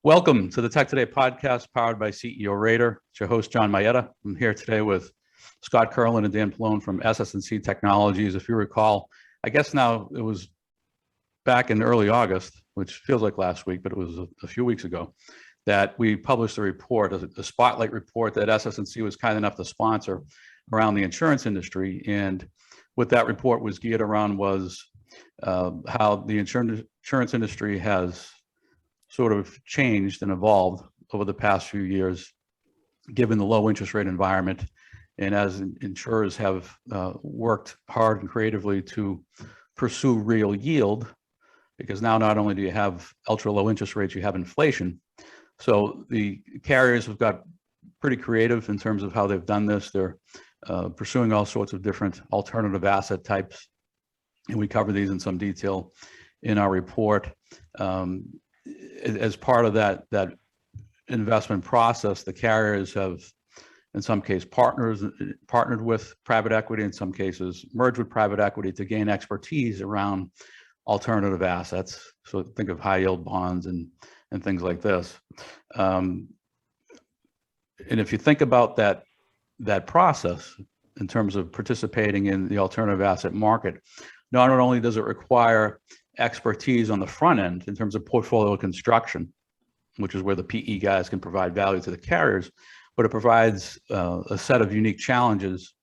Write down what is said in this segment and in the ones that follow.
Welcome to the TEK2day Podcast, powered by CEORater. It's your host, John Mayetta. I'm here today with Scott Curlin and Dan Pallone from SS&C Technologies. If you recall, I guess now it was back in early August, which feels like last week, but it was a few weeks ago, that we published a report, a spotlight report that SS&C was kind enough to sponsor around the insurance industry. And what that report was geared around was how the insurance industry has sort of changed and evolved over the past few years, given the low interest rate environment. And as insurers have worked hard and creatively to pursue real yield, because now not only do you have ultra low interest rates, you have inflation. So the carriers have got pretty creative in terms of how they've done this. They're pursuing all sorts of different alternative asset types. And we cover these in some detail in our report. As part of that investment process, the carriers have, in some cases, partnered with private equity, in some cases, merged with private equity to gain expertise around alternative assets. So think of high yield bonds and things like this. And if you think about that process in terms of participating in the alternative asset market, not only does it require expertise on the front end in terms of portfolio construction, which is where the PE guys can provide value to the carriers, but it provides a set of unique challenges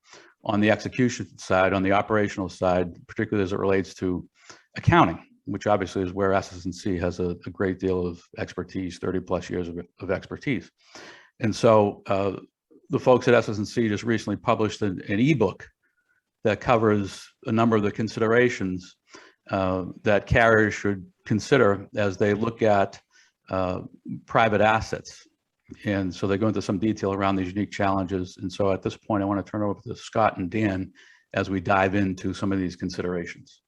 on the execution side, on the operational side, particularly as it relates to accounting, which obviously is where SS&C has a great deal of expertise, 30 plus years of expertise. And so the folks at SS&C just recently published an ebook that covers a number of the considerations that carriers should consider as they look at private assets. And so they go into some detail around these unique challenges. And so at this point, I want to turn it over to Scott and Dan as we dive into some of these considerations.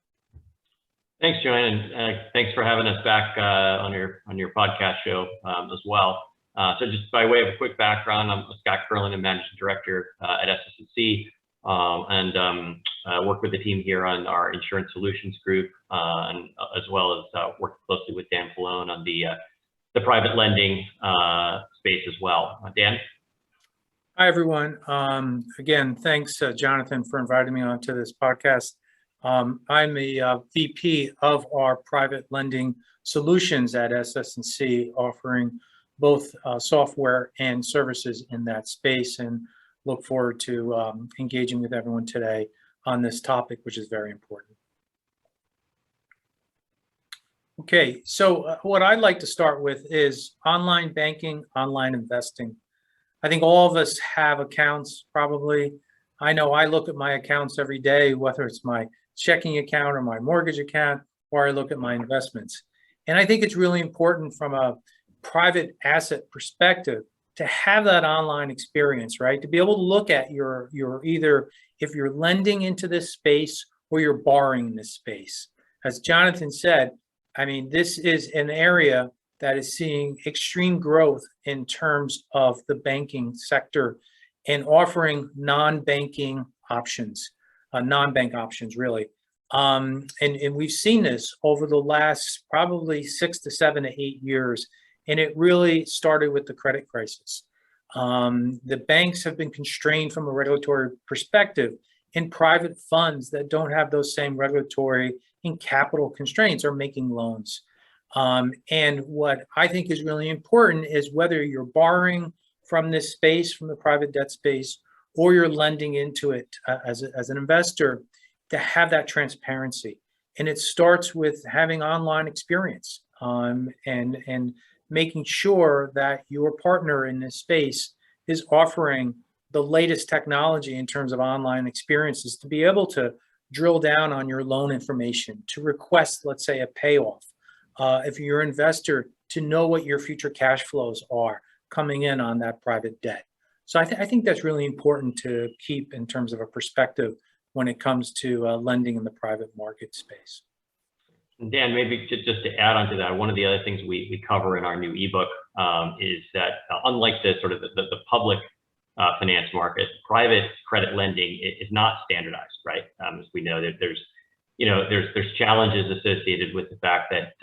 Thanks, Joanne, and thanks for having us back on your podcast show as well. So just by way of a quick background, I'm Scott Curlin, and Managing Director at SS&C. And work with the team here on our insurance solutions group, and as well as work closely with Dan Pallone on the private lending space as well. Dan? Hi, everyone. Again, thanks, Jonathan, for inviting me onto this podcast. I'm the VP of our private lending solutions at SS&C, offering both software and services in that space, and look forward to engaging with everyone today on this topic, which is very important. Okay, so what I'd like to start with is online banking, online investing. I think all of us have accounts, probably. I know I look at my accounts every day, whether it's my checking account or my mortgage account, or I look at my investments. And I think it's really important from a private asset perspective to have that online experience, right? To be able to look at your either if you're lending into this space or you're borrowing in this space. As Jonathan said, I mean, this is an area that is seeing extreme growth in terms of the banking sector and offering non-banking options, non-bank options, really. And we've seen this over the last probably 6 to 7 to 8 years. And it really started with the credit crisis. The banks have been constrained from a regulatory perspective, and private funds that don't have those same regulatory and capital constraints are making loans. And what I think is really important is whether you're borrowing from this space, from the private debt space, or you're lending into it as an investor, to have that transparency. And it starts with having online experience and making sure that your partner in this space is offering the latest technology in terms of online experiences to be able to drill down on your loan information, to request, let's say, a payoff. If you're an investor, to know what your future cash flows are coming in on that private debt. So I think that's really important to keep in terms of a perspective when it comes to lending in the private market space. Dan, maybe just to add on to that, one of the other things we cover in our new ebook is that unlike the sort of the public finance market, private credit lending is not standardized, right? As we know that there's challenges associated with the fact that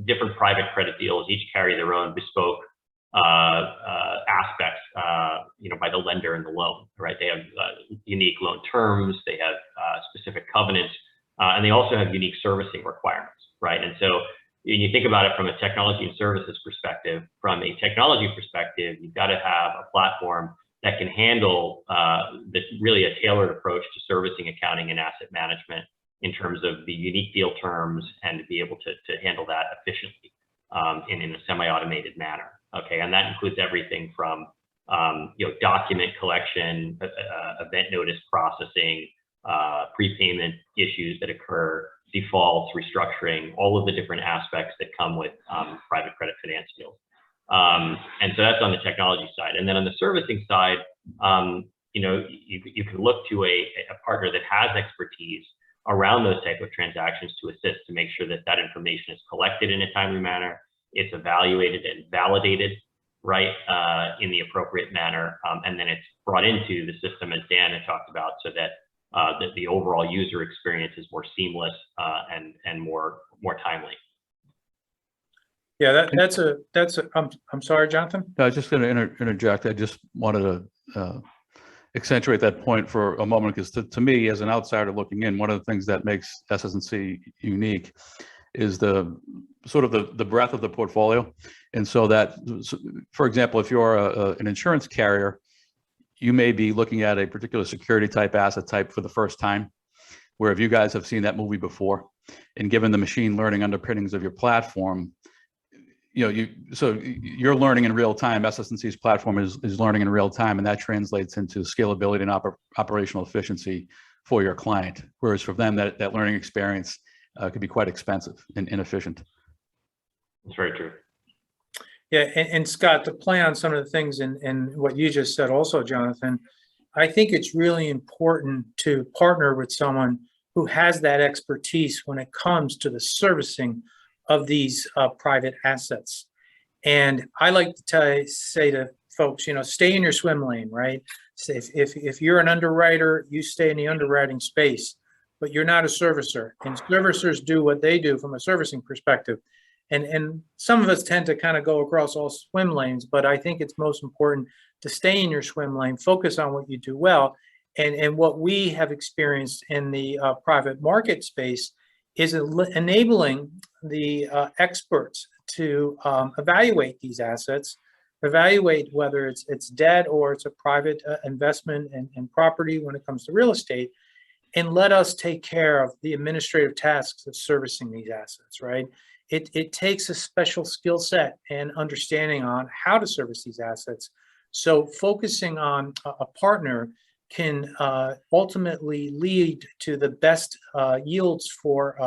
different private credit deals each carry their own bespoke aspects, by the lender and the loan, right? They have unique loan terms, they have specific covenants, and they also have unique servicing requirements, right? And so when you think about it from a technology and services perspective, from a technology perspective, you've got to have a platform that can handle really a tailored approach to servicing, accounting, and asset management in terms of the unique deal terms, and to be able to handle that efficiently in a semi-automated manner. Okay, and that includes everything from document collection, event notice processing, prepayment issues that occur, defaults, restructuring, all of the different aspects that come with private credit finance deals. And so that's on the technology side. And then on the servicing side, you can look to a partner that has expertise around those type of transactions to assist to make sure that that information is collected in a timely manner, it's evaluated and validated, right, in the appropriate manner, and then it's brought into the system, as Dan had talked about, so that the overall user experience is more seamless and more timely. Yeah, I'm sorry, Jonathan. I was just going to interject. I just wanted to accentuate that point for a moment, because to me, as an outsider looking in, one of the things that makes SS&C unique is the sort of the breadth of the portfolio. And so that, for example, if you're an insurance carrier, you may be looking at a particular security type, asset type for the first time, where if you guys have seen that movie before, and given the machine learning underpinnings of your platform, so you're learning in real time. SS&C's platform is learning in real time, and that translates into scalability and operational efficiency for your client. Whereas for them, that learning experience could be quite expensive and inefficient. That's very true. Yeah, and Scott, to play on some of the things and what you just said also, Jonathan, I think it's really important to partner with someone who has that expertise when it comes to the servicing of these private assets. And I like to say to folks, stay in your swim lane, right? So if you're an underwriter, you stay in the underwriting space, but you're not a servicer. And servicers do what they do from a servicing perspective. And some of us tend to kind of go across all swim lanes, but I think it's most important to stay in your swim lane, focus on what you do well. And what we have experienced in the private market space is enabling the experts to evaluate these assets, evaluate whether it's debt or it's a private investment in property when it comes to real estate, and let us take care of the administrative tasks of servicing these assets, right? It takes a special skill set and understanding on how to service these assets. So focusing on a partner can ultimately lead to the best yields for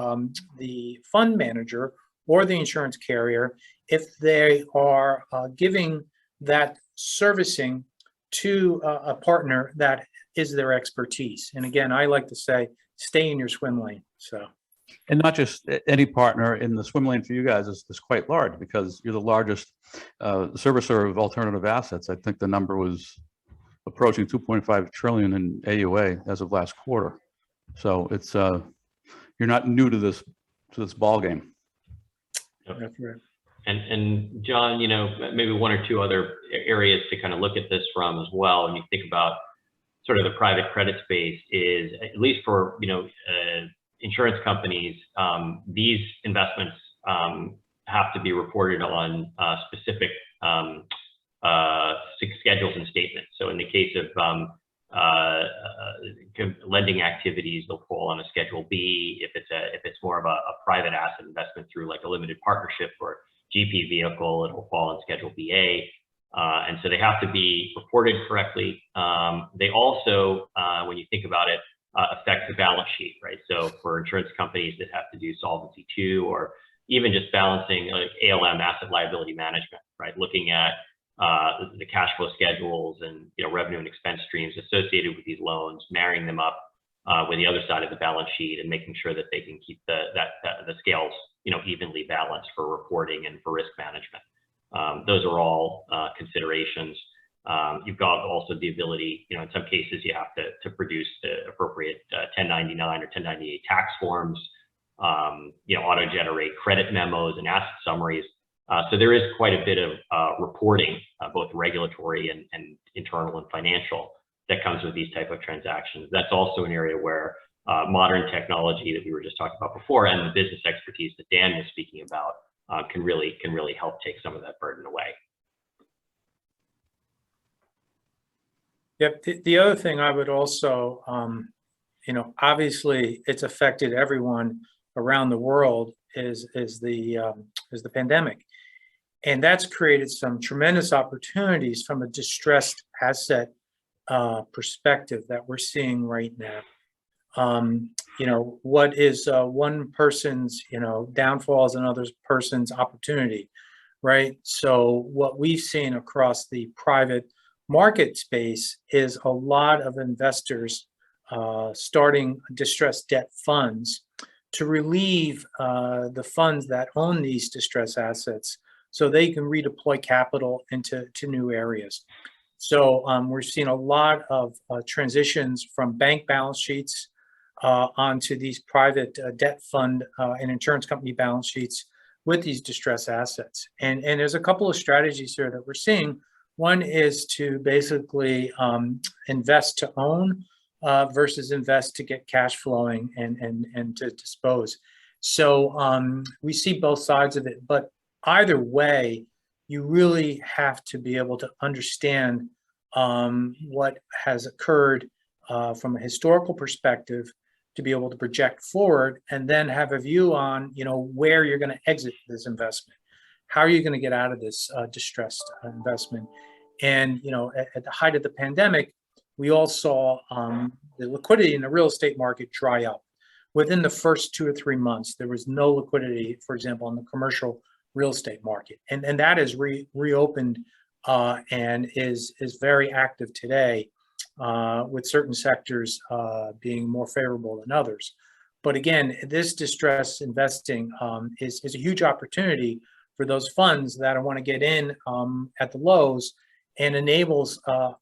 the fund manager or the insurance carrier if they are giving that servicing to a partner that is their expertise. And again, I like to say, stay in your swim lane. And not just any partner in the swim lane for you guys is quite large, because you're the largest servicer of alternative assets. I think the number was approaching 2.5 trillion in AUA as of last quarter. So it's you're not new to this ball game. That's right. And John, maybe one or two other areas to kind of look at this from as well, when you think about sort of the private credit space, is at least for insurance companies, these investments have to be reported on specific schedules and statements. So in the case of lending activities, they'll fall on a Schedule B. If it's more of a private asset investment through like a limited partnership or GP vehicle, it'll fall on Schedule BA. And so they have to be reported correctly. They also, when you think about it, affect the balance sheet, right? So for insurance companies that have to do Solvency II, or even just balancing like ALM, asset liability management, right? Looking at the cash flow schedules and revenue and expense streams associated with these loans, marrying them up with the other side of the balance sheet, and making sure that they can keep the scales evenly balanced for reporting and for risk management. Those are all considerations. You've got also the ability, in some cases you have to produce the appropriate 1099 or 1098 tax forms auto-generate credit memos and asset summaries. So there is quite a bit of reporting, both regulatory and internal and financial, that comes with these type of transactions. That's also an area where modern technology that we were just talking about before, and the business expertise that Dan was speaking about, can really help take some of that burden away. Yep. The other thing I would also, obviously it's affected everyone around the world is the pandemic, and that's created some tremendous opportunities from a distressed asset perspective that we're seeing right now. What is one person's downfall is another person's opportunity, right? So what we've seen across the private market space is a lot of investors starting distressed debt funds to relieve the funds that own these distressed assets so they can redeploy capital into new areas. So we're seeing a lot of transitions from bank balance sheets onto these private debt fund and insurance company balance sheets with these distressed assets. And there's a couple of strategies here that we're seeing. One is to basically invest to own versus invest to get cash flowing and to dispose. So we see both sides of it, but either way, you really have to be able to understand what has occurred from a historical perspective to be able to project forward, and then have a view on where you're going to exit this investment. How are you going to get out of this distressed investment? And at the height of the pandemic, we all saw the liquidity in the real estate market dry up. Within the first 2 or 3 months, there was no liquidity, for example, in the commercial real estate market, and that is reopened and is very active today, with certain sectors being more favorable than others. But again, this distressed investing is a huge opportunity for those funds that want to get in at the lows, and enables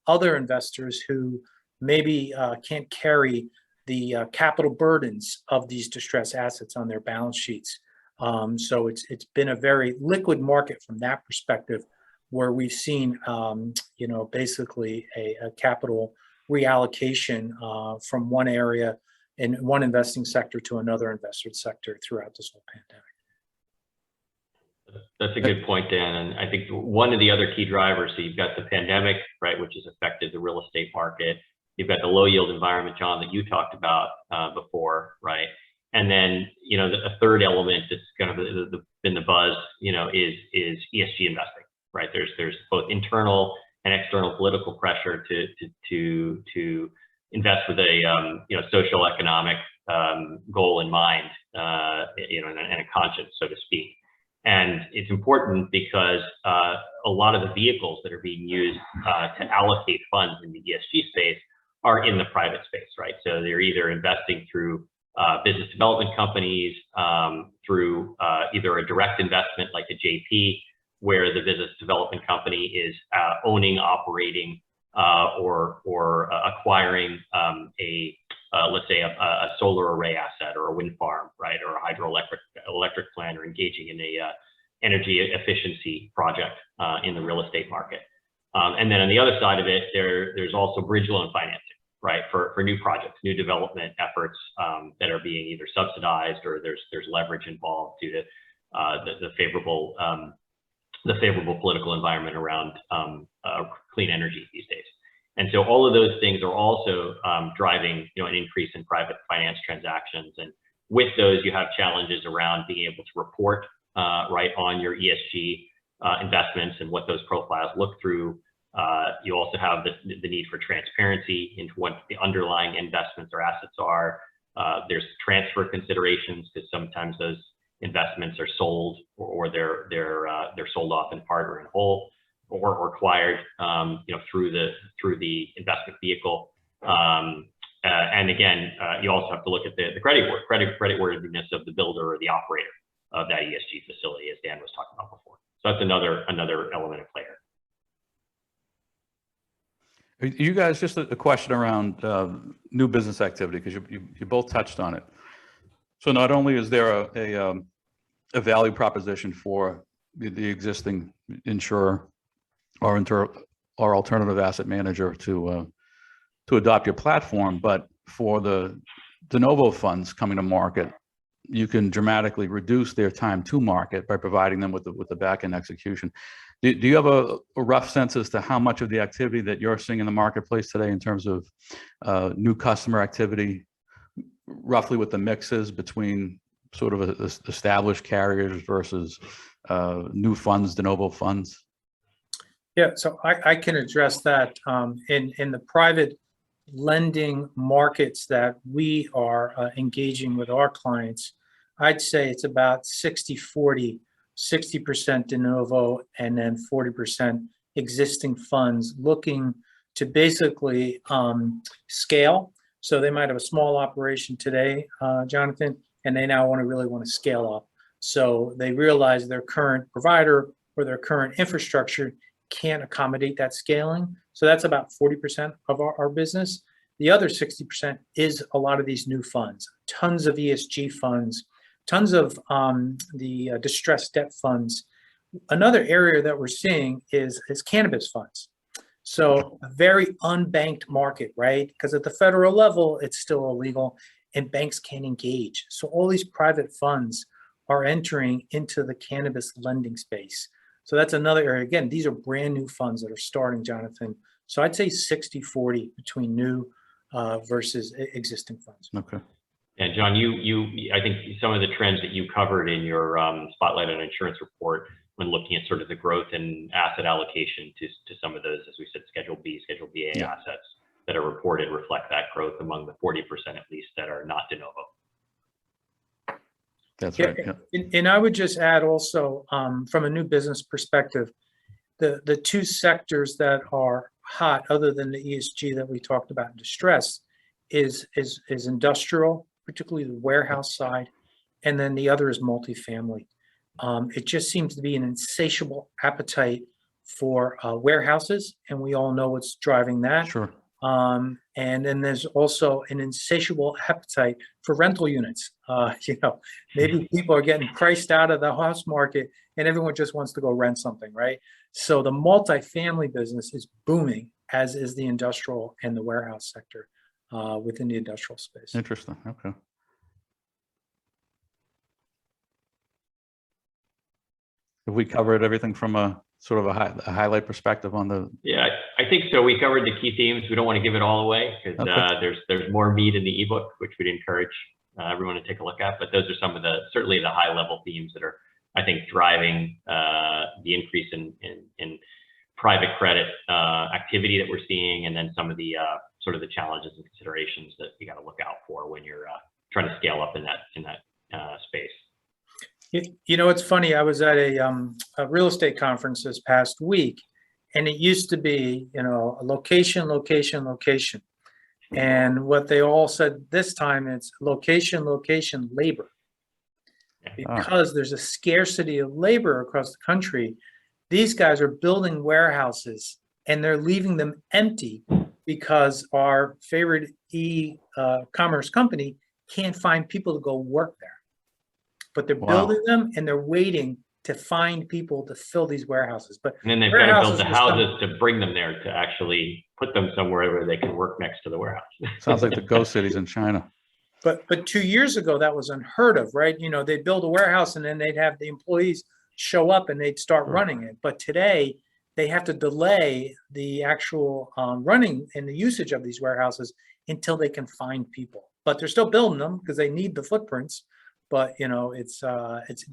other investors who maybe can't carry the capital burdens of these distressed assets on their balance sheets. So it's been a very liquid market from that perspective, where we've seen basically a capital reallocation from one area in one investing sector to another investor sector throughout this whole pandemic. That's a good point, Dan. And I think one of the other key drivers, so you've got the pandemic, right, which has affected the real estate market. You've got the low yield environment, John, that you talked about before, right? And then, a third element that's kind of been the buzz, is ESG investing, right? There's both internal and external political pressure to invest with a social economic goal in mind, and a conscience, so to speak. And it's important because a lot of the vehicles that are being used to allocate funds in the ESG space are in the private space, right? So they're either investing through business development companies, through either a direct investment like a JP, where the business development company is owning, operating, or acquiring let's say a solar array asset or a wind farm, right, or a hydroelectric plant, or engaging in a energy efficiency project in the real estate market. And then on the other side of it, there's also bridge loan financing, right, for new projects, new development efforts that are being either subsidized, or there's leverage involved due to the favorable political environment around clean energy these days. And so all of those things are also driving, an increase in private finance transactions. And with those, you have challenges around being able to report right on your ESG investments and what those profiles look through. You also have the need for transparency into what the underlying investments or assets are. There's transfer considerations, because sometimes those investments are sold, or they're sold off in part or in whole, or acquired, through the investment vehicle. And again, you also have to look at the creditworthiness of the builder or the operator of that ESG facility, as Dan was talking about before. So that's another element of play here. You guys, just a question around new business activity, because you both touched on it. So not only is there a value proposition for the existing insurer or or alternative asset manager to adopt your platform, but for the de novo funds coming to market, you can dramatically reduce their time to market by providing them with the back-end execution. Do you have a rough sense as to how much of the activity that you're seeing in the marketplace today in terms of new customer activity, roughly what the mix is between sort of established carriers versus new funds, de novo funds? Yeah, so I can address that. In the private lending markets that we are engaging with our clients, I'd say it's about 60-40, 60% de novo and then 40% existing funds looking to basically scale. So they might have a small operation today, Jonathan, and they now really want to scale up. So they realize their current provider or their current infrastructure can't accommodate that scaling. So that's about 40% of our business. The other 60% is a lot of these new funds, tons of ESG funds, tons of the distressed debt funds. Another area that we're seeing is cannabis funds. So a very unbanked market, right? Because at the federal level, it's still illegal and banks can't engage. So all these private funds are entering into the cannabis lending space. So that's another area. Again, these are brand new funds that are starting, Jonathan. So I'd say 60-40 between new versus existing funds. Okay. And John, I think some of the trends that you covered in your Spotlight on Insurance report when looking at sort of the growth in asset allocation to some of those, as we said, Schedule B, Schedule BA assets that are reported reflect that growth among the 40% at least that are not de novo. That's right. Yeah. And I would just add also, from a new business perspective, the two sectors that are hot, other than the ESG that we talked about in distress, is industrial, particularly the warehouse side, and then the other is multifamily. It just seems to be an insatiable appetite for warehouses, and we all know what's driving that. Sure. And then there's also an insatiable appetite for rental units. Maybe people are getting priced out of the house market and everyone just wants to go rent something, right? So the multifamily business is booming, as is the industrial and the warehouse sector within the industrial space. Interesting. Okay. Have we covered everything from a sort of a highlight perspective on the? Yeah, I think so. We covered the key themes. We don't want to give it all away because there's more meat in the ebook, which we'd encourage everyone to take a look at. But those are some of certainly the high level themes that are, I think, driving the increase in private credit activity that we're seing, and then some of the sort of the challenges and considerations that you got to look out for when you're trying to scale up in that space. It's funny. I was at a real estate conference this past week, and it used to be, a location, location, location. And what they all said this time, it's location, location, labor. Because there's a scarcity of labor across the country, these guys are building warehouses and they're leaving them empty because our favorite e-commerce company can't find people to go work there. But they're building them and they're waiting to find people to fill these warehouses. But and then they've got to build the houses to bring them there to actually put them somewhere where they can work next to the warehouse. Sounds like the ghost cities in China. But 2 years ago, that was unheard of, right? They'd build a warehouse and then they'd have the employees show up and they'd start running it. But today, they have to delay the actual running and the usage of these warehouses until they can find people. But they're still building them because they need the footprints. But it's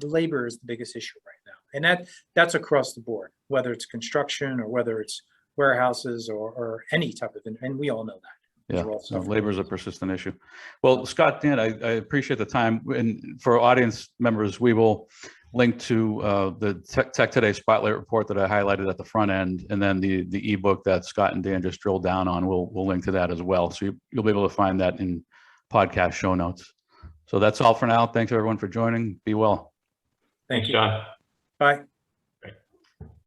labor is the biggest issue right now, and that's across the board, whether it's construction or whether it's warehouses or any type of, and we all know that. Yeah, so labor is a persistent issue. Well, Scott, Dan, I appreciate the time, and for audience members, we will link to the TEK2day Spotlight report that I highlighted at the front end, and then the ebook that Scott and Dan just drilled down on. We'll link to that as well, so you'll be able to find that in podcast show notes. So that's all for now. Thanks everyone for joining. Be well. Thanks, John. Bye.